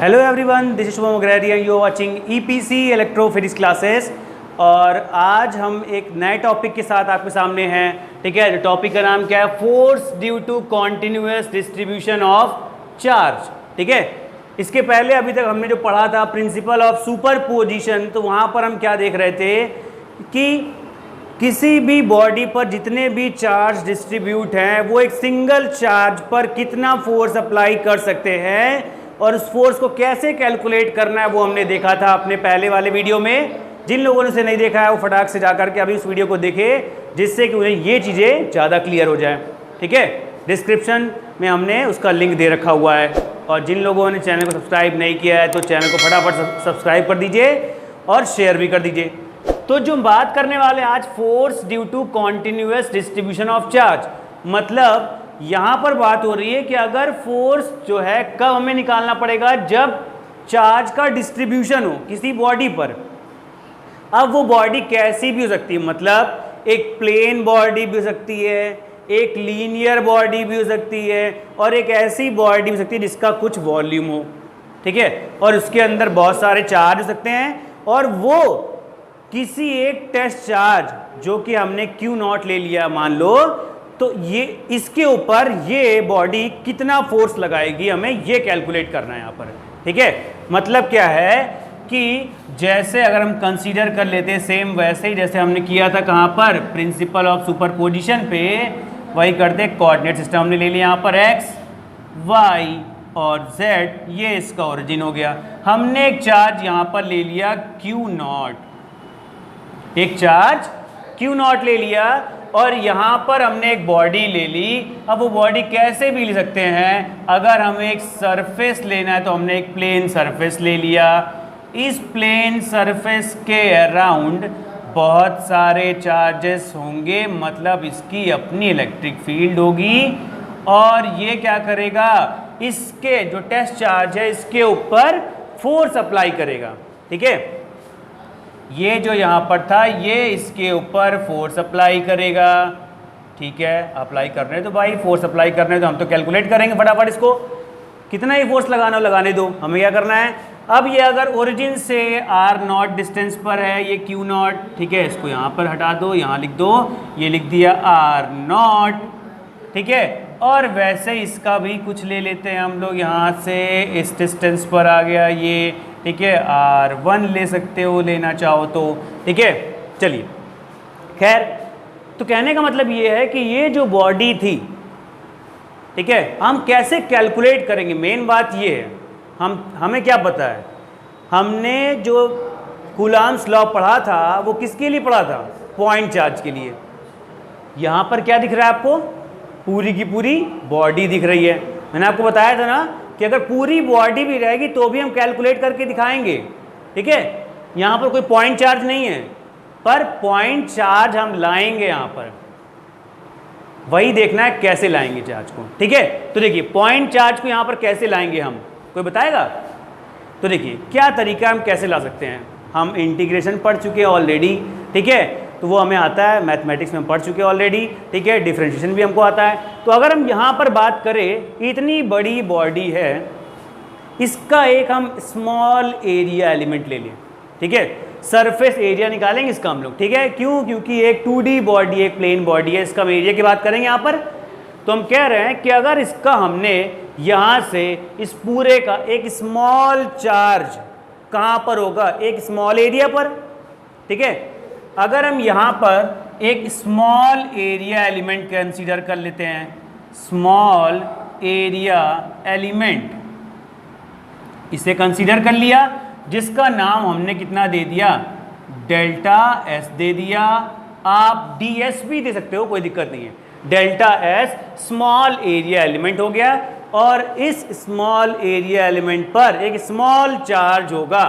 Hello everyone, this is Shubham Agrahari and you are watching EPC electrophysics classes. और आज हम एक नए टॉपिक के साथ आपके सामने हैं। ठीक है, टॉपिक का नाम क्या है? Force due to continuous distribution of charge. ठीक है, इसके पहले अभी तक हमने जो पढ़ा था प्रिंसिपल ऑफ सुपरपोजिशन, तो वहाँ पर हम क्या देख रहे थे कि किसी भी बॉडी पर जितने भी चार्ज डिस्ट्रीब्यूट हैं वो एक सिंगल चार्ज पर कितना फोर्स अप्लाई कर सकते हैं और उस फोर्स को कैसे कैलकुलेट करना है वो हमने देखा था अपने पहले वाले वीडियो में। जिन लोगों ने उसे नहीं देखा है वो फटाक से जाकर के अभी उस वीडियो को देखें, जिससे कि उन्हें ये चीज़ें ज़्यादा क्लियर हो जाए। ठीक है, डिस्क्रिप्शन में हमने उसका लिंक दे रखा हुआ है। और जिन लोगों ने चैनल को सब्सक्राइब नहीं किया है तो चैनल को फटाफट सब्सक्राइब कर दीजिए और शेयर भी कर दीजिए। तो जो हम बात करने वाले हैं आज, force due to continuous distribution of charge, मतलब यहाँ पर बात हो रही है कि अगर फोर्स जो है कब हमें निकालना पड़ेगा, जब चार्ज का डिस्ट्रीब्यूशन हो किसी बॉडी पर। अब वो बॉडी कैसी भी हो सकती है, मतलब एक प्लेन बॉडी भी हो सकती है, एक लीनियर बॉडी भी हो सकती है और एक ऐसी बॉडी भी हो सकती है जिसका कुछ वॉल्यूम हो। ठीक है, और उसके अंदर बहुत सारे चार्ज हो सकते हैं और वो किसी एक टेस्ट चार्ज जो कि हमने Q0 ले लिया मान लो, तो ये इसके ऊपर ये बॉडी कितना फोर्स लगाएगी हमें ये कैलकुलेट करना है यहाँ पर। ठीक है, मतलब क्या है कि जैसे अगर हम कंसीडर कर लेते हैं सेम वैसे ही जैसे हमने किया था कहाँ पर, प्रिंसिपल ऑफ सुपरपोजिशन पे, वही करते। कोऑर्डिनेट सिस्टम हमने ले लिया यहाँ पर x, y और z, ये इसका ओरिजिन हो गया। हमने एक चार्ज यहाँ पर ले लिया Q0, एक चार्ज Q0 ले लिया और यहाँ पर हमने एक बॉडी ले ली। अब वो बॉडी कैसे भी ले सकते हैं, अगर हमें एक सरफेस लेना है तो हमने एक प्लेन सरफेस ले लिया। इस प्लेन सरफेस के अराउंड बहुत सारे चार्जेस होंगे, मतलब इसकी अपनी इलेक्ट्रिक फील्ड होगी और ये क्या करेगा, इसके जो टेस्ट चार्ज है इसके ऊपर फोर्स अप्लाई करेगा। ठीक है, ये जो यहाँ पर था ये इसके ऊपर फोर्स अप्लाई करेगा। ठीक है, अप्लाई करने तो भाई, फोर्स अप्लाई करने तो हम तो कैलकुलेट करेंगे फटाफट इसको, कितना ही फोर्स लगाना हो लगाने दो। हमें क्या करना है, अब ये अगर ओरिजिन से r0 डिस्टेंस पर है ये Q0, ठीक है, इसको यहाँ पर हटा दो, यहाँ लिख दो, ये लिख दिया r0। ठीक है, और वैसे इसका भी कुछ ले लेते हैं हम लोग, यहाँ से इस डिस्टेंस पर आ गया ये। ठीक है, r1 ले सकते हो लेना चाहो तो। ठीक है, चलिए, खैर, तो कहने का मतलब ये है कि ये जो बॉडी थी, ठीक है, हम कैसे कैलकुलेट करेंगे, मेन बात ये है। हमें क्या पता है, हमने जो कूलॉम्स लॉ पढ़ा था वो किसके लिए पढ़ा था, पॉइंट चार्ज के लिए। यहाँ पर क्या दिख रहा है आपको, पूरी की पूरी बॉडी दिख रही है। मैंने आपको बताया था ना कि अगर पूरी बॉडी भी रहेगी तो भी हम कैलकुलेट करके दिखाएंगे। ठीक है, यहाँ पर कोई पॉइंट चार्ज नहीं है, पर पॉइंट चार्ज हम लाएंगे यहाँ पर, वही देखना है कैसे लाएंगे चार्ज को। ठीक है, तो देखिए पॉइंट चार्ज को यहाँ पर कैसे लाएंगे हम, कोई बताएगा? तो देखिए क्या तरीका हम कैसे ला सकते हैं। हम इंटीग्रेशन पढ़ चुके हैं ऑलरेडी, ठीक है, तो वो हमें आता है, मैथमेटिक्स में हम पढ़ चुके हैं ऑलरेडी। ठीक है, डिफरेंशिएशन भी हमको आता है। तो अगर हम यहाँ पर बात करें, इतनी बड़ी बॉडी है, इसका एक हम स्मॉल एरिया एलिमेंट ले लें। ठीक है, सरफेस एरिया निकालेंगे इसका हम लोग। ठीक है, क्यों? क्योंकि एक 2D बॉडी, एक प्लेन बॉडी है, इसका हम एरिया की बात करेंगे यहाँ पर। तो हम कह रहे हैं कि अगर इसका हमने यहाँ से इस पूरे का एक स्मॉल चार्ज कहाँ पर होगा, एक स्मॉल एरिया पर। ठीक है, अगर हम यहाँ पर एक स्मॉल एरिया एलिमेंट कंसीडर कर लेते हैं, स्मॉल एरिया एलिमेंट, इसे कंसीडर कर लिया, जिसका नाम हमने कितना दे दिया, डेल्टा एस दे दिया। आप ds भी दे सकते हो, कोई दिक्कत नहीं है। Delta S small area element हो गया और इस स्मॉल एरिया एलिमेंट पर एक स्मॉल चार्ज होगा।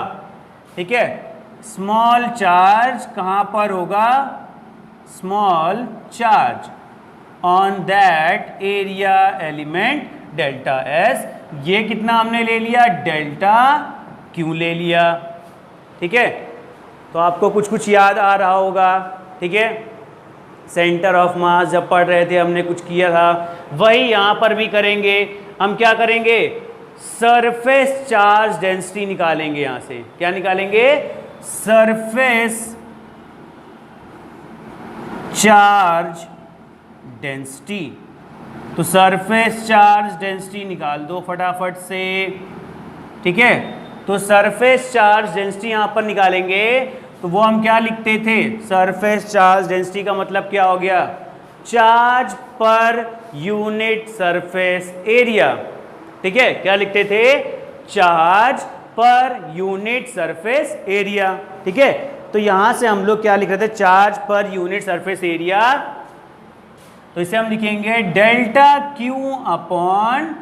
ठीक है, स्मॉल चार्ज कहाँ पर होगा, small charge on that area element delta S. ये कितना हमने ले लिया, डेल्टा क्यू ले लिया। ठीक है, तो आपको कुछ कुछ याद आ रहा होगा। ठीक है, सेंटर ऑफ मास जब पढ़ रहे थे हमने कुछ किया था, वही यहाँ पर भी करेंगे। हम क्या करेंगे, सरफेस चार्ज डेंसिटी निकालेंगे। यहां से क्या निकालेंगे? Surface charge density. तो सरफेस चार्ज डेंसिटी निकाल दो फटाफट से, ठीक है। तो सरफेस चार्ज डेंसिटी यहां पर निकालेंगे तो वो हम क्या लिखते थे? सरफेस चार्ज डेंसिटी का मतलब क्या हो गया? Charge per unit surface area, ठीक है। क्या लिखते थे? Charge per unit surface area, ठीक है। तो यहां से हम लोग क्या लिख रहे थे? Charge per unit surface area. तो इसे हम लिखेंगे delta Q upon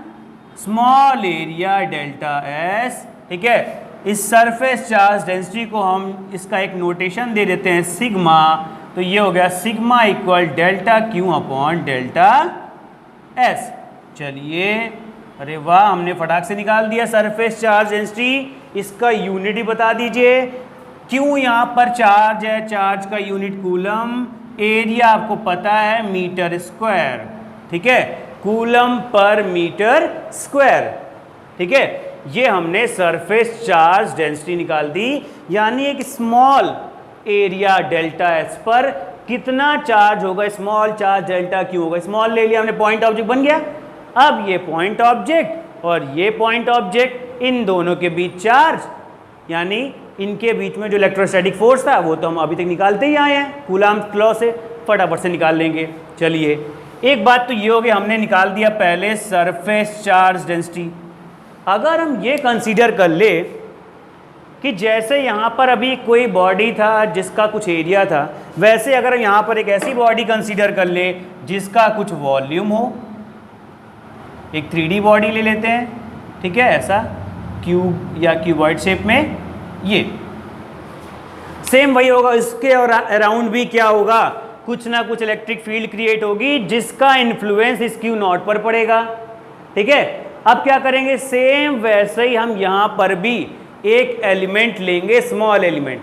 small area delta S, ठीक है। इस सरफेस चार्ज डेंसिटी को हम इसका एक नोटेशन दे देते हैं सिग्मा। तो ये हो गया sigma equal delta Q upon delta S. चलिए, अरे वाह, हमने फटाक से निकाल दिया सरफेस चार्ज डेंसिटी। इसका यूनिट ही बता दीजिए। क्यों? यहाँ पर चार्ज है, चार्ज का यूनिट कूलम, एरिया आपको पता है मीटर स्क्वायर, ठीक है। कूलम पर मीटर स्क्वायर, ठीक है। ये हमने सरफेस चार्ज डेंसिटी निकाल दी। यानी एक स्मॉल एरिया डेल्टा एस पर कितना चार्ज होगा? स्मॉल चार्ज डेल्टा क्यू होगा। स्मॉल ले लिया हमने, पॉइंट ऑब्जेक्ट बन गया। अब ये पॉइंट ऑब्जेक्ट और ये पॉइंट ऑब्जेक्ट, इन दोनों के बीच चार्ज, यानी इनके बीच में जो इलेक्ट्रोस्टैटिक फोर्स था वो तो हम अभी तक निकालते ही आए हैं, कूलम्ब लॉ से फटाफट से निकाल लेंगे। चलिए, एक बात तो ये हो गई, हमने निकाल दिया पहले सरफेस चार्ज डेंसिटी। अगर हम ये कंसीडर कर ले कि जैसे यहाँ पर अभी कोई बॉडी था जिसका कुछ एरिया था, वैसे अगर हम यहाँ पर एक ऐसी बॉडी कंसीडर कर ले जिसका कुछ वॉल्यूम हो, एक 3D बॉडी ले लेते हैं, ठीक है, ऐसा क्यूब या क्यूबॉइड शेप में। ये सेम वही होगा, इसके और अराउंड भी क्या होगा? कुछ ना कुछ इलेक्ट्रिक फील्ड क्रिएट होगी जिसका इन्फ्लुएंस इस क्यू नॉट पर पड़ेगा, ठीक है। अब क्या करेंगे? सेम वैसे ही हम यहाँ पर भी एक एलिमेंट लेंगे, स्मॉल एलिमेंट।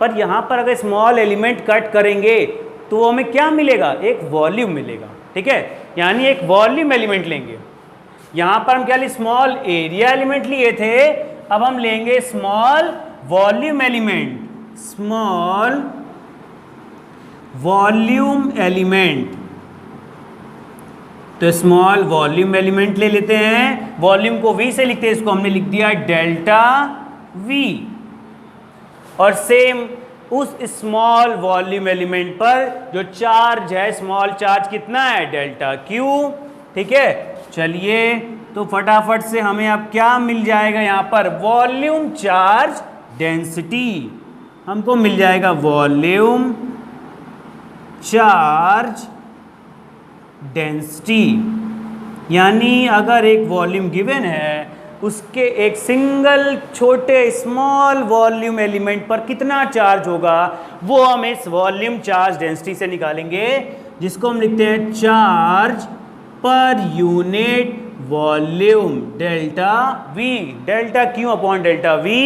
पर यहाँ पर अगर स्मॉल एलिमेंट कट करेंगे तो हमें क्या मिलेगा? एक वॉल्यूम मिलेगा, ठीक है। यानी एक वॉल्यूम एलिमेंट लेंगे। यहाँ पर हम क्या लिए? स्मॉल एरिया एलिमेंट लिए थे, अब हम लेंगे small volume element. Small volume element, तो स्मॉल वॉल्यूम एलिमेंट ले लेते हैं। वॉल्यूम को V से लिखते हैं, इसको हमने लिख दिया डेल्टा V। और सेम उस स्मॉल वॉल्यूम एलिमेंट पर जो चार्ज है, स्मॉल चार्ज कितना है? डेल्टा Q, ठीक है। चलिए, तो फटाफट से हमें अब क्या मिल जाएगा? यहाँ पर वॉल्यूम चार्ज डेंसिटी हमको मिल जाएगा। वॉल्यूम चार्ज डेंसिटी, यानी अगर एक वॉल्यूम गिवन है, उसके एक सिंगल छोटे स्मॉल वॉल्यूम एलिमेंट पर कितना चार्ज होगा, वो हम इस वॉल्यूम चार्ज डेंसिटी से निकालेंगे, जिसको हम लिखते हैं charge per unit volume delta V, delta Q upon delta V।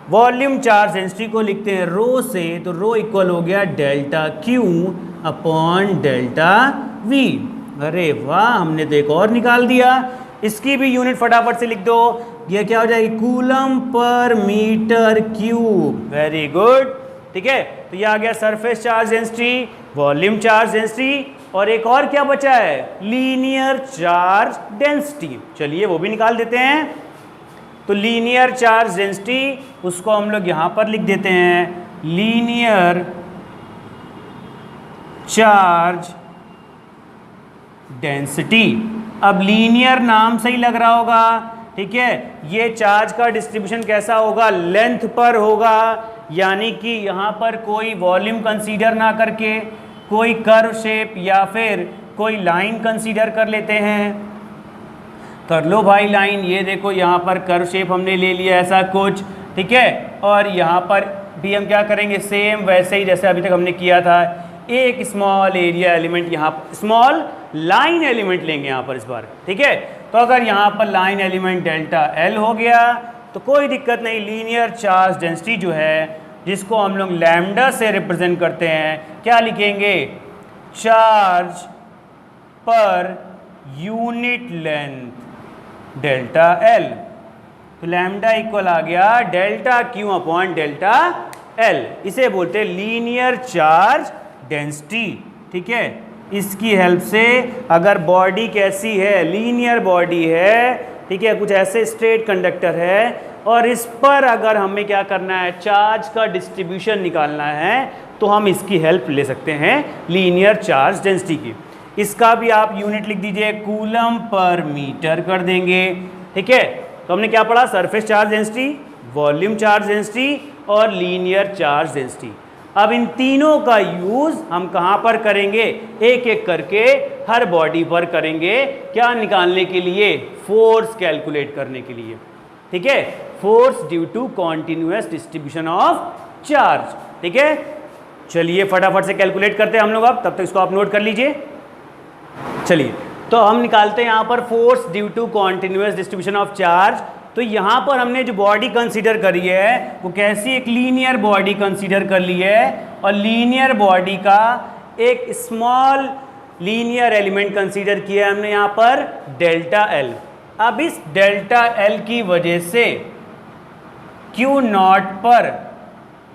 Volume charge density को लिखते हैं रो से, तो रो इक्वल हो गया delta Q upon delta V। अरे वाह, हमने तो एक और निकाल दिया। इसकी भी यूनिट फटाफट से लिख दो। ये क्या हो जाएगी? Coulomb per metre cube. Very good, ठीक है। तो ये आ गया surface charge density, volume charge density, और एक और क्या बचा है? Linear charge density. चलिए वो भी निकाल देते हैं। तो लीनियर चार्ज डेंसिटी, उसको हम लोग यहाँ पर लिख देते हैं लीनियर चार्ज डेंसिटी। अब लीनियर नाम से ही लग रहा होगा, ठीक है। ये चार्ज का डिस्ट्रीब्यूशन कैसा होगा? लेंथ पर होगा, यानी कि यहाँ पर कोई वॉल्यूम कंसीडर ना करके कोई कर्व शेप या फिर कोई लाइन कंसीडर कर लेते हैं। कर लो भाई लाइन, ये देखो यहाँ पर कर्व शेप हमने ले लिया ऐसा कुछ, ठीक है। और यहाँ पर भी हम क्या करेंगे? सेम वैसे ही जैसे अभी तक हमने किया था, एक स्मॉल एरिया एलिमेंट, यहाँ स्मॉल लाइन एलिमेंट लेंगे यहाँ पर इस बार, ठीक है। तो अगर यहाँ पर लाइन एलिमेंट डेल्टा L हो गया तो कोई दिक्कत नहीं। लीनियर चार्ज डेंसिटी जो है, जिसको हम लोग लैम्डा से रिप्रेजेंट करते हैं, क्या लिखेंगे? Charge per unit length, delta L. तो लैम्डा इक्वल आ गया delta Q upon delta L. इसे बोलते हैं लीनियर चार्ज डेंसिटी। ठीक है, इसकी हेल्प से अगर बॉडी कैसी है, लीनियर बॉडी है, ठीक है, कुछ ऐसे स्ट्रेट कंडक्टर है और इस पर अगर हमें क्या करना है, चार्ज का डिस्ट्रीब्यूशन निकालना है, तो हम इसकी हेल्प ले सकते हैं लीनियर चार्ज डेंसिटी की। इसका भी आप यूनिट लिख दीजिए, कूलम पर मीटर कर देंगे। ठीक है, तो हमने क्या पढ़ा, surface charge density, volume charge density और लीनियर चार्ज डेंसिटी। अब इन तीनों का यूज हम कहां पर करेंगे, एक एक करके हर बॉडी पर करेंगे। क्या निकालने के लिए, फोर्स कैलकुलेट करने के लिए। ठीक है, force due to continuous distribution of charge. ठीक है, चलिए फटाफट से कैलकुलेट करते हैं हम लोग। अब तब तक इसको आप नोट कर लीजिए। चलिए, तो हम निकालते हैं यहां पर force due to continuous distribution of charge. तो यहां पर हमने जो बॉडी कंसीडर करी है वो कैसी, एक लीनियर बॉडी कंसीडर कर ली है और लीनियर बॉडी का एक स्मॉल लीनियर एलिमेंट कंसीडर किया है हमने यहां पर, डेल्टा एल। अब इस डेल्टा एल की वजह से क्यू नॉट पर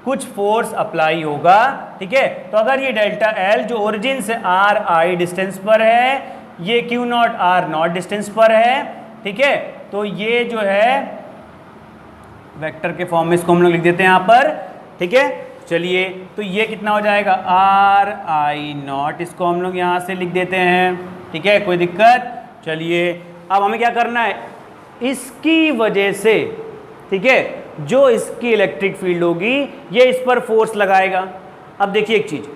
कुछ फोर्स अप्लाई होगा। ठीक है, तो अगर ये डेल्टा एल जो ओरिजिन से आर आई डिस्टेंस पर है, ये Q naught R naught distance पर है। ठीक है, तो ये जो है वेक्टर के फॉर्म में इसको हम लोग लिख देते हैं यहाँ पर। ठीक है, चलिए, तो ये कितना हो जाएगा, आर आई नॉट, इसको हम लोग यहाँ से लिख देते हैं। ठीक है, कोई दिक्कत। चलिए, अब हमें क्या करना है, इसकी वजह से, ठीक है, जो इसकी इलेक्ट्रिक फील्ड होगी ये इस पर फोर्स लगाएगा। अब देखिए एक चीज,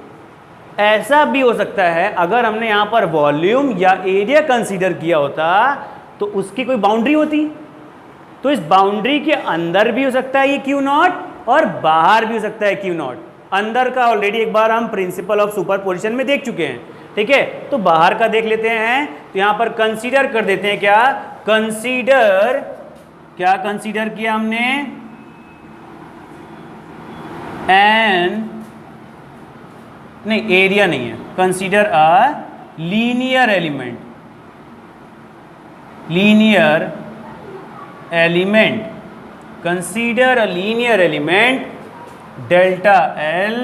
ऐसा भी हो सकता है अगर हमने यहाँ पर वॉल्यूम या एरिया कंसीडर किया होता तो उसकी कोई बाउंड्री होती, तो इस बाउंड्री के अंदर भी हो सकता है ये क्यू नॉट और बाहर भी हो सकता है क्यू नॉट। अंदर का ऑलरेडी एक बार हम प्रिंसिपल ऑफ सुपरपोजिशन में देख चुके हैं। ठीक है, तो बाहर का देख लेते हैं। तो यहाँ पर कंसीडर कर देते हैं, क्या कंसीडर, क्या कंसीडर किया हमने, एन नहीं, एरिया नहीं है, consider a linear element, linear element, consider a linear element delta L.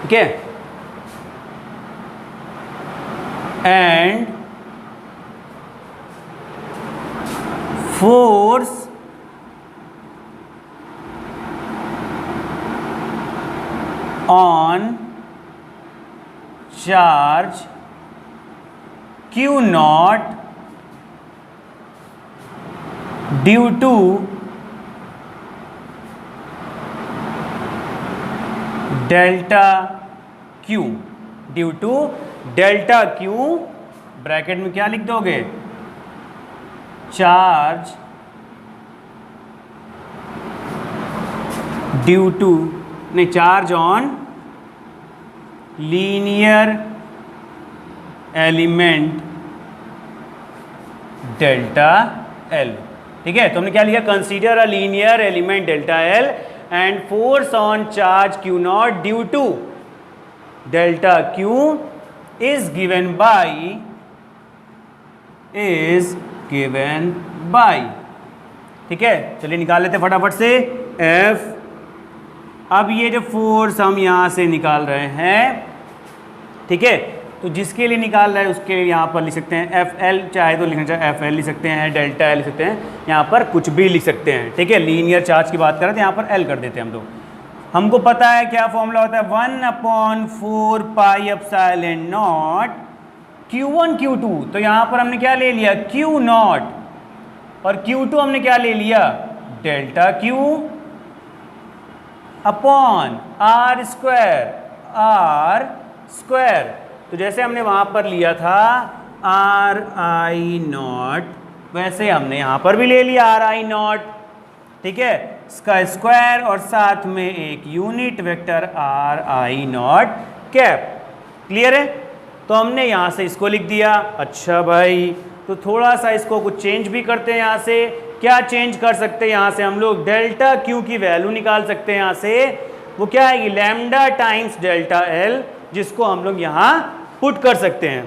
ठीक है, and force on charge Q naught due to delta Q, due to delta Q, bracket में क्या लिख दोगे, चार्ज ड्यू टू, नहीं, charge on linear element delta L. ठीक है, तो हमने क्या लिया, consider a linear element delta L and force on charge Q naught due to delta Q is given by. ठीक है, चलिए निकाल लेते फटाफट से एफ। अब ये जो फोर्स हम यहाँ से निकाल रहे हैं, ठीक है, तो जिसके लिए निकाल रहे हैं उसके लिए यहाँ पर लिख सकते हैं एफ एल, चाहे तो लिखना चाहे एफ एल लिख सकते हैं, डेल्टा एल लिख सकते हैं, यहाँ पर कुछ भी लिख सकते हैं। ठीक है, लीनियर चार्ज की बात करें तो यहाँ पर एल कर देते हैं हम लोग। हमको पता है क्या फॉर्मूला होता है, 1/4 पाई एप्सिलॉन नॉट Q1 Q2। तो यहाँ पर हमने क्या ले लिया, Q नॉट, और Q2 हमने क्या ले लिया, delta Q upon R square. तो जैसे हमने वहाँ पर लिया था आर आई नॉट, वैसे हमने यहाँ पर भी ले लिया आर आई नॉट। ठीक है, इसका स्क्वायर और साथ में एक unit vector are I not cap. Clear है, तो हमने यहाँ से इसको लिख दिया। अच्छा भाई, तो थोड़ा सा इसको कुछ चेंज भी करते हैं। यहाँ से क्या चेंज कर सकते हैं, यहाँ से हम लोग डेल्टा क्यू की वैल्यू निकाल सकते हैं। यहाँ से वो क्या आएगी, लैम्डा टाइम्स डेल्टा एल, जिसको हम लोग यहाँ पुट कर सकते हैं।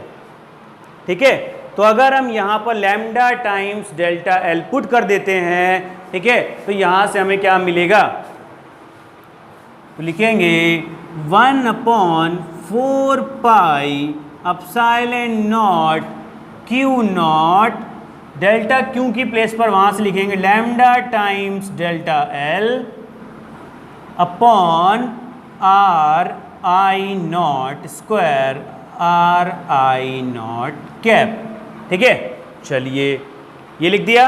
ठीक है, तो अगर हम यहाँ पर lambda times delta L put कर देते हैं, ठीक है, तो यहाँ से हमें क्या मिलेगा, तो लिखेंगे 1/4 पाई epsilon not Q not, delta Q की प्लेस पर वहाँ से लिखेंगे lambda times delta L upon R I naught square are I not cap. ठीक है, चलिए ये लिख दिया,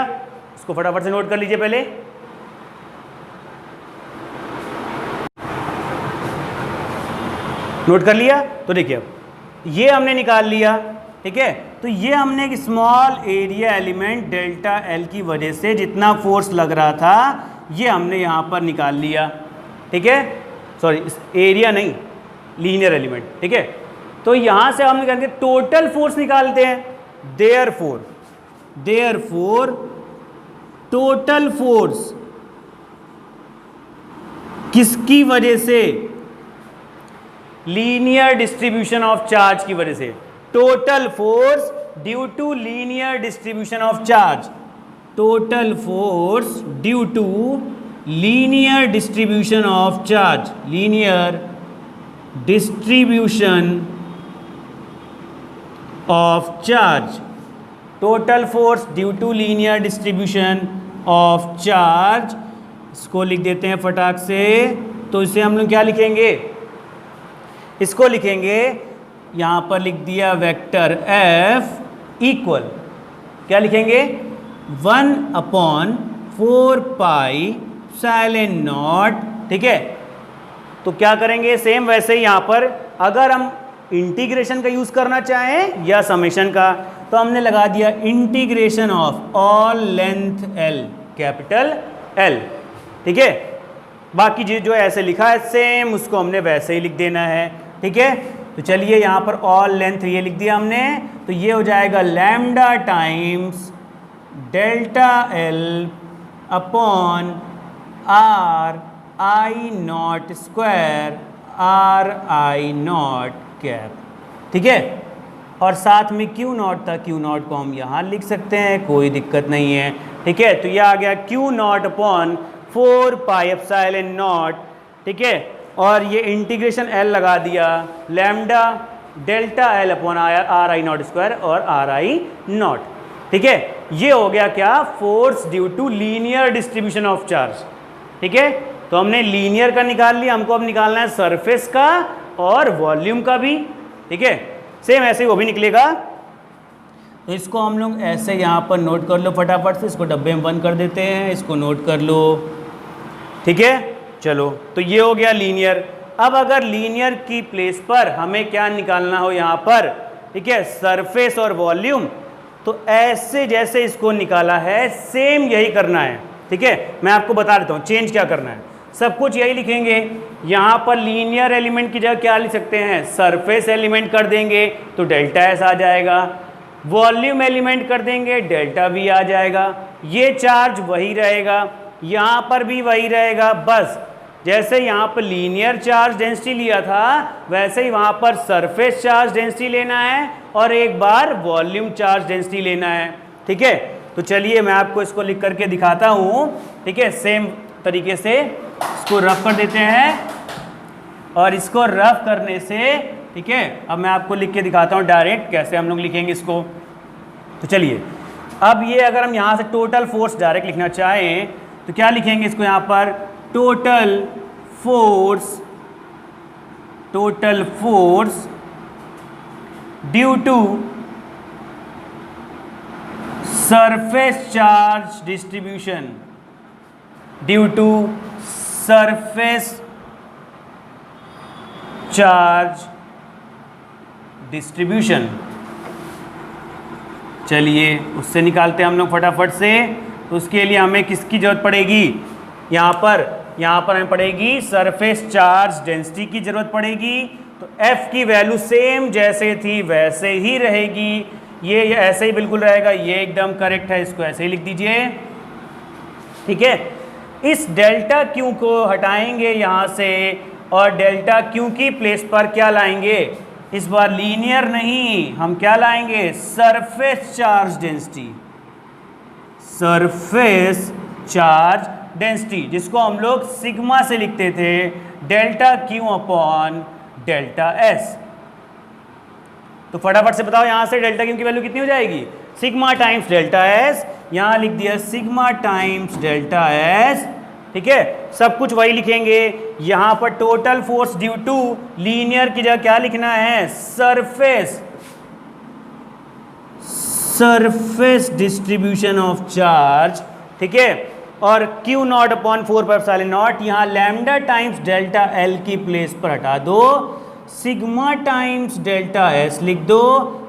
इसको फटाफट से नोट कर लीजिए पहले। नोट कर लिया, तो देखिए अब ये हमने निकाल लिया। ठीक है, तो ये हमने एक small area element delta L की वजह से जितना फोर्स लग रहा था ये हमने यहाँ पर निकाल लिया। ठीक है, सॉरी एरिया नहीं, लीनियर एलिमेंट। ठीक है, तो यहाँ से हम निकालेंगे टोटल फोर्स निकालते हैं। देयरफॉर टोटल फोर्स किसकी वजह से, लीनियर डिस्ट्रीब्यूशन ऑफ चार्ज की वजह से। Total force due to linear distribution of charge, total force due to linear distribution of charge, linear distribution of charge, total force due to linear distribution of charge. इसको लिख देते हैं फटाक से, तो इसे हम लोग क्या लिखेंगे, इसको लिखेंगे यहाँ पर लिख दिया वेक्टर F इक्वल, क्या लिखेंगे 1/4 पाई एप्सिलॉन नॉट। ठीक है, तो क्या करेंगे, सेम वैसे ही यहाँ पर अगर हम इंटीग्रेशन का यूज़ करना चाहें या समेशन का, तो हमने लगा दिया integration of all length L, capital L। ठीक है, बाकी जो ऐसे लिखा है सेम उसको हमने वैसे ही लिख देना है। ठीक है, तो चलिए यहाँ पर ऑल लेंथ ये लिख दिया हमने, तो ये हो जाएगा lambda times delta L upon R I naught square are I not cap. ठीक है, और साथ में क्यू नॉट था, क्यू नॉट को हम यहाँ लिख सकते हैं, कोई दिक्कत नहीं है। ठीक है, तो ये आ गया Q naught upon 4 pi epsilon naught. ठीक है, और ये इंटीग्रेशन L लगा दिया, lambda delta L upon R I naught square और आर आई नॉट। ठीक है, ये हो गया क्या, force due to linear distribution of charge. ठीक है, तो हमने लीनियर का निकाल लिया, हमको अब निकालना है सरफेस का और वॉल्यूम का भी। ठीक है, सेम ऐसे ही वो भी निकलेगा। तो इसको हम लोग ऐसे यहाँ पर नोट कर लो फटाफट से, इसको डब्बे में बंद कर देते हैं, इसको नोट कर लो। ठीक है, चलो तो ये हो गया लीनियर। अब अगर लीनियर की प्लेस पर हमें क्या निकालना हो यहाँ पर, ठीक है, सरफेस और वॉल्यूम, तो ऐसे जैसे इसको निकाला है सेम यही करना है। ठीक है, मैं आपको बता देता हूँ चेंज क्या करना है, सब कुछ यही लिखेंगे। यहाँ पर लीनियर एलिमेंट की जगह क्या लिख सकते हैं, सरफेस एलिमेंट कर देंगे तो डेल्टा एस आ जाएगा, वॉल्यूम एलिमेंट कर देंगे डेल्टा वी आ जाएगा। ये चार्ज वही रहेगा, यहाँ पर भी वही रहेगा, बस जैसे यहाँ पर लीनियर चार्ज डेंसिटी लिया था वैसे ही वहाँ पर सरफेस चार्ज डेंसिटी लेना है और एक बार वॉल्यूम चार्ज डेंसिटी लेना है। ठीक है, तो चलिए मैं आपको इसको लिख करके दिखाता हूँ। ठीक है, सेम तरीके से इसको रफ कर देते हैं और इसको रफ करने से, ठीक है, अब मैं आपको लिख के दिखाता हूँ डायरेक्ट कैसे हम लोग लिखेंगे इसको। तो चलिए, अब ये अगर हम यहाँ से टोटल फोर्स डायरेक्ट लिखना चाहें तो क्या लिखेंगे इसको, यहाँ पर total force due to surface charge distribution, due to surface charge distribution. चलिए उससे निकालते हैं हम लोग फटाफट से। तो उसके लिए हमें किसकी जरूरत पड़ेगी, यहाँ पर हमें पड़ेगी सरफेस चार्ज डेंसिटी की जरूरत पड़ेगी। तो F की वैल्यू सेम जैसे थी वैसे ही रहेगी, ये ऐसे ही बिल्कुल रहेगा, ये एकदम करेक्ट है, इसको ऐसे ही लिख दीजिए। ठीक है, इस डेल्टा क्यू को हटाएंगे यहाँ से और डेल्टा क्यू की प्लेस पर क्या लाएंगे, इस बार लीनियर नहीं, हम क्या लाएंगे, surface charge density, surface charge density, जिसको हम लोग सिग्मा से लिखते थे delta Q upon delta S. तो फटाफट से बताओ यहां से डेल्टा क्यू की वैल्यू कितनी हो जाएगी, सिग्मा टाइम्स डेल्टा एस, यहां लिख दिया सिग्मा टाइम्स डेल्टा एस। ठीक है, सब कुछ वही लिखेंगे। यहां पर total force due to linear की जगह क्या लिखना है, सरफेस डिस्ट्रीब्यूशन ऑफ चार्ज। ठीक है, और क्यू नॉट अपॉन 4πε0, यहां लैम्डा टाइम्स डेल्टा एल की प्लेस पर हटा दो, सिग्मा टाइम्स डेल्टा एस लिख दो,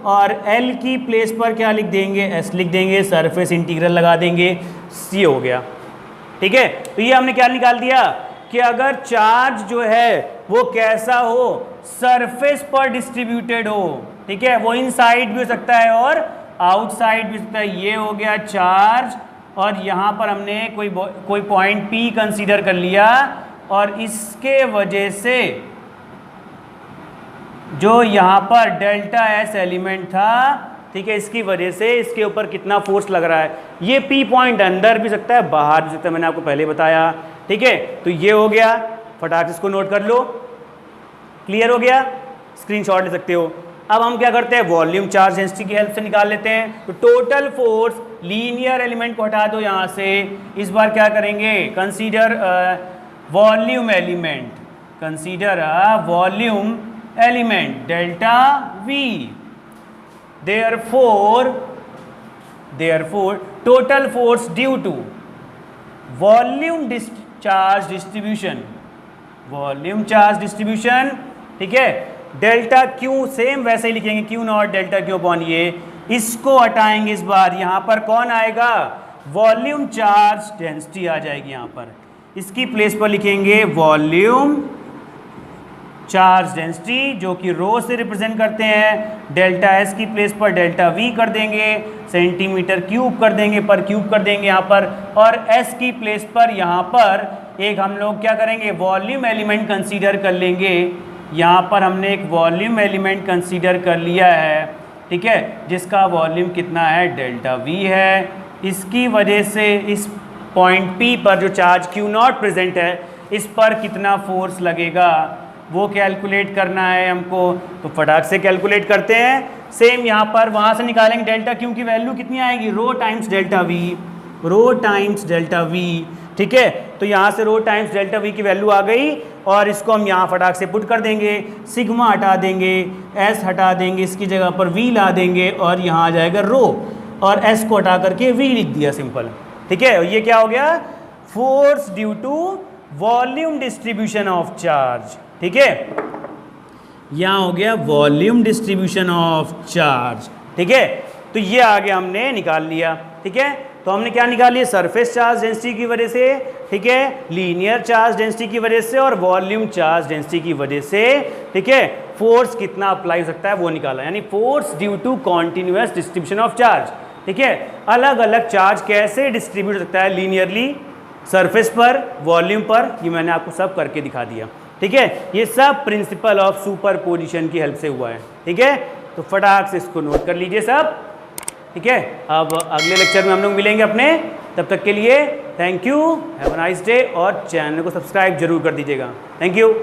और एल की प्लेस पर क्या लिख देंगे, एस लिख देंगे, सरफेस इंटीग्रल लगा देंगे, सी हो गया। ठीक है, तो ये हमने क्या निकाल दिया कि अगर चार्ज जो है वो कैसा हो, सरफेस पर डिस्ट्रीब्यूटेड हो। ठीक है, वो इनसाइड भी हो सकता है और आउटसाइड भी हो सकता है। ये हो गया चार्ज, और यहाँ पर हमने कोई पॉइंट P कंसीडर कर लिया, और इसके वजह से जो यहाँ पर डेल्टा एस एलिमेंट था, ठीक है, इसकी वजह से इसके ऊपर कितना फोर्स लग रहा है। ये P पॉइंट अंदर भी सकता है, बाहर भी सकता है, मैंने आपको पहले बताया। ठीक है, तो ये हो गया, फटाक से इसको नोट कर लो। क्लियर हो गया, स्क्रीनशॉट ले सकते हो। अब हम क्या करते हैं, वॉल्यूम चार्ज डेंसिटी की हेल्प से निकाल लेते हैं। तो टोटल फोर्स, लीनियर एलिमेंट को हटा दो यहाँ से, इस बार क्या करेंगे, consider volume element, consider volume element delta V। therefore total force due to volume charge distribution, ठीक है, डेल्टा क्यू सेम वैसे ही लिखेंगे, Q not delta Q upon ये, इसको हटाएंगे इस बार, यहां पर कौन आएगा, वॉल्यूम चार्ज डेंसिटी आ जाएगी यहां पर, इसकी प्लेस पर लिखेंगे वॉल्यूम चार्ज डेंसिटी, जो कि रो से रिप्रेजेंट करते हैं। डेल्टा एस की प्लेस पर डेल्टा वी कर देंगे, सेंटीमीटर क्यूब कर देंगे, पर क्यूब कर देंगे यहाँ पर, और एस की प्लेस पर यहाँ पर एक हम लोग क्या करेंगे, वॉल्यूम एलिमेंट कंसीडर कर लेंगे। यहाँ पर हमने एक वॉल्यूम एलिमेंट कंसीडर कर लिया है, ठीक है, जिसका वॉल्यूम कितना है, डेल्टा वी है। इसकी वजह से इस पॉइंट पी पर जो चार्ज क्यू नॉट प्रेजेंट है, इस पर कितना फोर्स लगेगा वो कैलकुलेट करना है हमको। तो फटाक से कैलकुलेट करते हैं। सेम यहाँ पर वहाँ से निकालेंगे डेल्टा क्यू की वैल्यू कितनी आएगी, रो times delta we, row times delta we. ठीक है, तो यहाँ से रो टाइम्स डेल्टा वी की वैल्यू आ गई, और इसको हम यहाँ फटाक से पुट कर देंगे, सिग्मा हटा देंगे, एस हटा देंगे, इसकी जगह पर वी ला देंगे, और यहाँ आ जाएगा रो, और एस को हटा करके वी लिख दिया, सिंपल। ठीक है, ये क्या हो गया, force due to volume distribution of charge. ठीक है, यहाँ हो गया वॉल्यूम डिस्ट्रीब्यूशन ऑफ चार्ज। ठीक है, तो ये आगे हमने निकाल लिया। ठीक है, तो हमने क्या निकाल लिया, सरफेस चार्ज डेंसिटी की वजह से, ठीक है, लीनियर चार्ज डेंसिटी की वजह से, और वॉल्यूम चार्ज डेंसिटी की वजह से, ठीक है, फोर्स कितना अप्लाई हो सकता है वो निकाला, यानी force due to continuous distribution of charge. ठीक है, अलग अलग चार्ज कैसे डिस्ट्रीब्यूट हो सकता है लीनियरली, सरफेस पर, वॉल्यूम पर, ये मैंने आपको सब करके दिखा दिया। ठीक है, ये सब प्रिंसिपल ऑफ सुपरपोजिशन की हेल्प से हुआ है। ठीक है, तो फटाक से इसको नोट कर लीजिए सब। ठीक है, अब अगले लेक्चर में हम लोग मिलेंगे अपने, तब तक के लिए thank you, have a nice day, और चैनल को सब्सक्राइब जरूर कर दीजिएगा। Thank you.